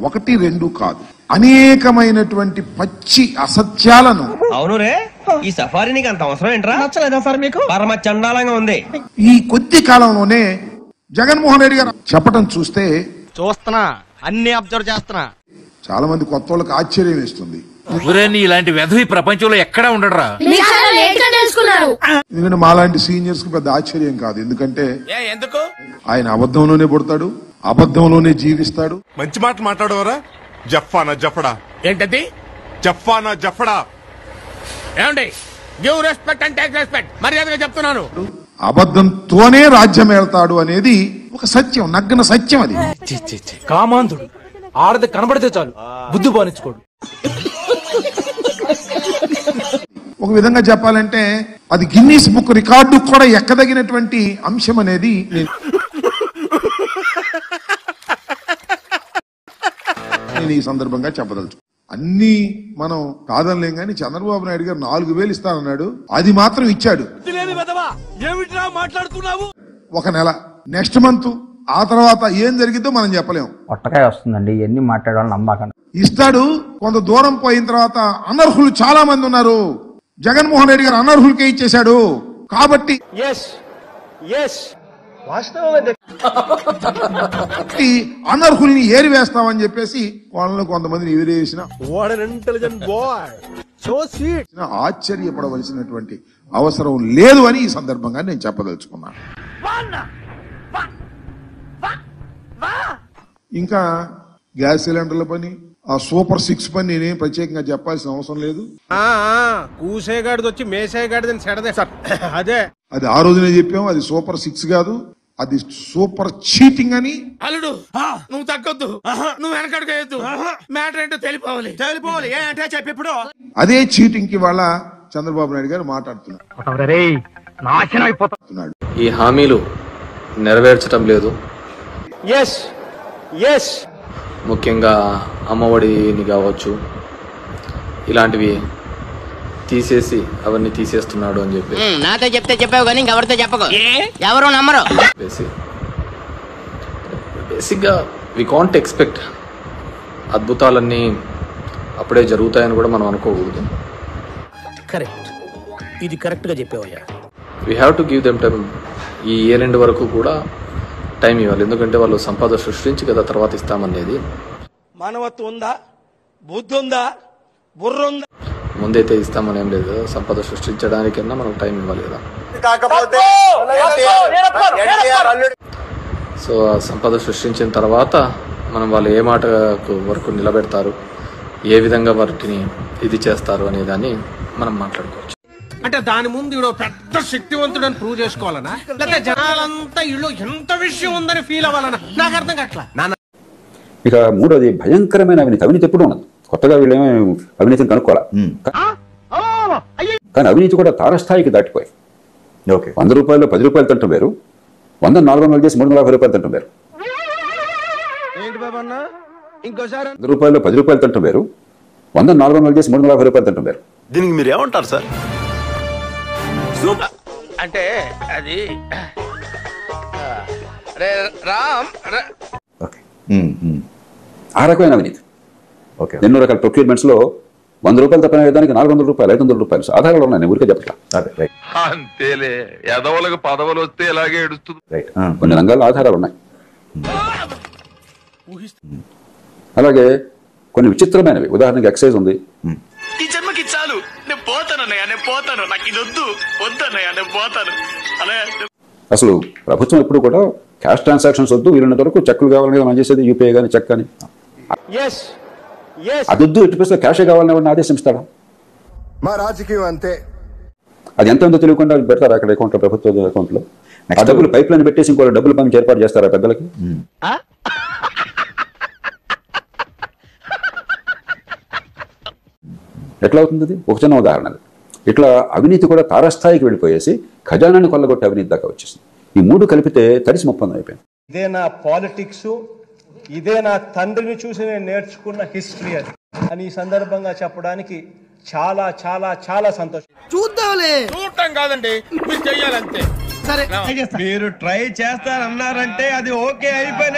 ఒకటి రెండు కాదు, అనేకమైనటువంటి పచ్చి అసత్యాలను. అవును రే, ఈ సఫారీ నీకు అంత అవసరం ఏంట్రా? నచ్చలేదా సార్ మీకు? పరమ చండాలంగా ఉంది. ఈ కొద్ది కాలంలోనే జగన్మోహన్ రెడ్డి గారు చెప్పడం చూస్తున్నా, అన్ని అబ్జర్వ్ చేస్తున్నా. చాలా మంది కొత్త వాళ్ళకి ఆశ్చర్యం వేస్తుంది. ఇలాంటి వెధవి ప్రపంచంలో ఎక్కడా ఉండడరా. ఎందుకంటే మాలాంటి సీనియర్స్ కి పెద్ద ఆశ్చర్యం కాదు. ఎందుకంటే ఆయన అబద్ధంలోనే పుడతాడు, అబద్ధంలోనే జీవిస్తాడు. మంచి మాట మాట్లాడవరా? జఫానా జఫడా ఏంటది? జఫానా జఫడా. ఏమండి, give respect and take respect, మర్యాదగా చెప్తున్నాను. అబద్ధంతోనే రాజ్యం వెళ్తాడు అనేది ఒక సత్యం, నగ్న సత్యం. అది కామాంధుడు, ఆడది కనబడితే చాలు బుద్ధి బానించుకోడు. ఒక విధంగా చెప్పాలంటే అది గిన్నీస్ బుక్ రికార్డు కూడా ఎక్కదగినటువంటి అంశం అనేది నేను ఈ సందర్భంగా చెప్పదలుచు. అన్ని మనం కాదనలేం కానీ చంద్రబాబు నాయుడు గారు 4,000 ఇస్తానన్నాడు, అది మాత్రం ఇచ్చాడు. ఒక నెల, నెక్స్ట్ మంత్, ఆ తర్వాత ఏం జరిగిద్దో మనం చెప్పలేం. పొట్టకాయ వస్తుందండి, ఎన్ని మాట్లాడాలని నమ్మకండి. ఇస్తాడు. కొంత దూరం పోయిన తర్వాత అనర్హులు చాలా మంది ఉన్నారు. జగన్మోహన్ రెడ్డి గారు అనర్హులకే ఇచ్చేశాడు. కాబట్టి అనర్హుల్ని ఏరివేస్తామని చెప్పేసి వాళ్ళని కొంతమందిని ఏరివేసిన ఆశ్చర్యపడవలసినటువంటి అవసరం లేదు అని ఈ సందర్భంగా నేను చెప్పదలుచుకున్నాను. ఇంకా గ్యాస్ సిలిండర్ల పని, ఆ సూపర్ 6 పని నేనేం ప్రత్యేకంగా చెప్పాల్సిన అవసరం లేదు. కూసేగాడిది వచ్చి మేసేగాడిదని సెడదే సార్. అదే అది ఆ రోజునే చెప్పాం. అది సూపర్ 6 కాదు, అది సూపర్ చీటింగ్ అని. అల్లుడు, నువ్వు తగ్గొద్దు, నువ్వు వెనకడుగు, మ్యాటర్ ఏంటో తెలిపోవాలి. ఏంటంటే చెప్పిప్పుడు అదే చీటింగ్ కి వాళ్ళ చంద్రబాబు నాయుడు గారు మాట్లాడుతున్నాడు. ఈ హామీలు నెరవేర్చడం లేదు. ముఖ్యంగా అమ్మఒడిని కావచ్చు, ఇలాంటివి తీసేసి అవన్నీ తీసేస్తున్నాడు అని చెప్పి నాతో చెప్తే చెప్పావు కానీ ఎవరితో చెప్పకు, ఎవరు నమ్మరు. బేసిక్గా వి కాంట్ ఎక్స్పెక్ట్ అద్భుతాలన్నీ అప్పుడే జరుగుతాయని కూడా మనం అనుకోకూడదు. కరెక్ట్, ఇది కరెక్ట్ గా చెప్పావయ్యా. We have to give them time. ఈ ఇయర్ ఎండ్ వరకు కూడా టైం ఇవ్వాలి. ఎందుకంటే వాళ్ళు సంపద సృష్టించి కదా తర్వాత ఇస్తామనేది. మానవత్వం ఉందా, బుద్ధి ఉందా, బుర్ర ఉందా? ముందైతే ఇస్తామని ఏం లేదు కదా, సంపద సృష్టించడానికన్నా మనం టైం ఇవ్వాలి కదా. సో ఆ సంపద సృష్టించిన తర్వాత మనం వాళ్ళు ఏ మాట వరకు నిలబెడతారు, ఏ విధంగా వాటిని ఇది చేస్తారు అనే దాన్ని మనం మాట్లాడుకోవచ్చు. అంటే దాని ముందు ఈడో పెద్ద శక్తివంతుడని ప్రూవ్ చేసుకోవాలనా, లేకపోతే జనాలంతా ఈలో ఎంత విషయం ఉందని ఫీల్ అవ్వాలనా? నాకు అర్థం కావట్లా. ఇక మూడోది భయంకరమైన అవినీతి. అవినీతి ఎప్పుడు ఉండదు, కొత్తగా వీళ్ళేమో అవినీతిని కనుక్కోవాలా. కానీ అవినీతి కూడా తారస్థాయికి దాటిపోయి 100 రూపాయలు 10 రూపాయలు తింటాం వేరు, 100 400 చేసి 350 రూపాయలు తింటాం వేరు. 100 రూపాయలు 10 రూపాయలు తింటాం వేరు, 100 400 చేసి 350 రూపాయలు తింటాం వేరు. దీనికి మీరు ఏమంటారు సార్? అంటే అది రామ్ ఆ రకమైన అవినీతి. ఎన్నో రకాల ప్రొక్యూర్మెంట్స్ లో 100 రూపాయలు తప్పని దానికి 400 రూపాయలు 500 రూపాయలు ఆధారాలు ఉన్నాయి. ఊరికే చెప్పట్లా. అంతేలే, ఎదవలకు పదవులు వస్తే ఇలాగే ఏడుస్తుంది. రైట్, కొన్ని రంగాల్లో ఆధారాలు ఉన్నాయి. అలాగే కొన్ని విచిత్రమైనవి, ఉదాహరణకి ఎక్సైజ్ ఉంది. ఈ జన్మకి చాలు, నేను పోతానన్నయ్య, నేను పోతాను, నాకు ఇది వద్దు, వద్దన్నయ్య, నేను పోతాను. అసలు ప్రభుత్వం ఎప్పుడు కూడా క్యాష్ ట్రాన్సాక్షన్స్ వద్దు, వీళ్ళంత వరకు చెక్కులు కావాలని మనం చేసేది యూపీఐ కానీ చెక్ కానీ. అది వద్దు, ఎటు పైసలు క్యాషే కావాలని ఎవరిని ఆదేశిస్తాడా? మా రాజకీయం అంతే. అది ఎంత ఉందో తెలియకుండా పెడతారు అక్కడ అకౌంట్లో, ప్రభుత్వ అకౌంట్లో. ఆ డబ్బులు పైప్ లైన్ పెట్టేసి ఇంకో డబ్బులు పంపించి ఏర్పాటు చేస్తారా పెద్దలకి? ఎట్లా అవుతుంది? అది ఒక చిన్న ఉదాహరణ. ఇట్లా అవినీతి కూడా తారస్థాయికి వెళ్ళిపోయేసి ఖజానాన్ని కొల్లగొట్టే అవినీతి దాకా వచ్చేసింది. ఈ మూడు కలిపితే తడిసి ముప్పంది అయిపోయింది. ఇదే నా పాలిటిక్స్, ఇదే నా తండ్రిని చూసి నేను నేర్చుకున్న హిస్టరీ అది అని ఈ సందర్భంగా చెప్పడానికి చాలా చాలా చాలా సంతోషం. చూద్దాంలే, చూడటం కాదండి, మీరు చెయ్యాలంతే. సరే, మీరు ట్రై చేస్తారన్నారంటే అది ఓకే అయిపోయిన